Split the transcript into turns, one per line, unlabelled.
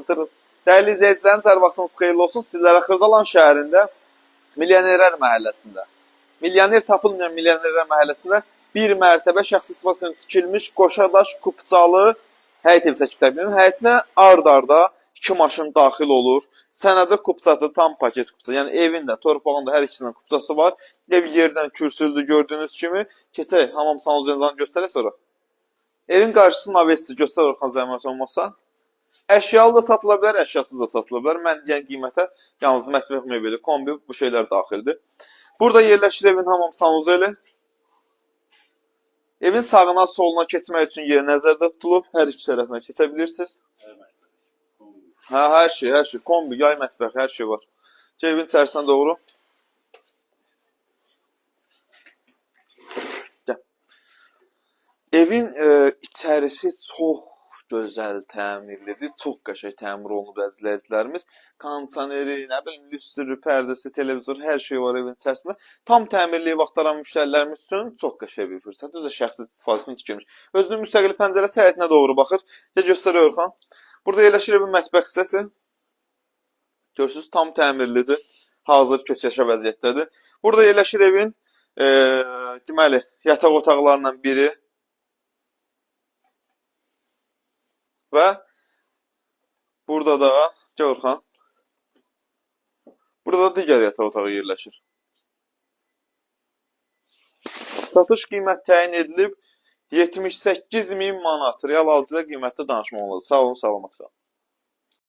satılır. Dəyərli izləyicilərimiz, hər vaxtınız xeyirli olsun. Sizlərə Xırdalan şəhərində Milyonerlər məhəlləsində, milyoner tapılmayan milyonerlər məhəlləsində bir mərtəbə şəxsi istifadəsinə tikilmiş qoşadaş kupçalı həyət evi çəkib təqdim edir. Həyətinə ard-arda 2 maşın daxil olur. Sənədi kupçası, tam paket kupçası. Yəni evin də, torpağın da hər ikisindən kupçası var. Ev yerdən kürsüldür gördüyünüz kimi. Keçək, hamam sanuzlarından göstərək sonra. Evin qarşısı Navesti, göstər Orxan zəhmət olmasa. Əşyalı da satıla bilər, əşyasız da satıla bilər. Mən deyən qiymətə yalnız mətbəx mebeli, kombi bu şeylər daxildir. Burada yerləşir evin hamam sanuzeli. Evin sağına, soluna keçmək üçün yer nəzərdə tutulub. Hər iki tərəfinə keçə bilirsiniz. Hə, hər şey. Kombi, yay mətbəx, hər şey var. Evin içərisinə doğru. Evin içərisi çox gözəl təmirlidir, çox qəşəng təmir olunub əzizlərimiz. Kondisioneri, nə bilim, lüstrü, pərdəsi, televizor, hər şey var evin içərisində. Tam təmirliyi vaxtaran müştərilərimiz üçün çox qəşəng bir fürsət. Özü də şəxsi istifadəsi üçün tikilmiş. Özünün müstəqil pəncərəsi həyətinə doğru baxır. Göstərir Orxan. Burada yerləşir evin mətbəx hissəsi. Görürsünüz, tam təmirlidir. Hazır köçyaşa vəziyyətdədir. Burada yerləşir evin deməli, yataq otaqlarından biri. Və burada da, Orxan, burada da digər yataq otağı yerləşir. Satış qiymət təyin edilib 78.000 manat. Real alıcıda qiymətdə danışmaq olar. Sağ olun, salamat qalın.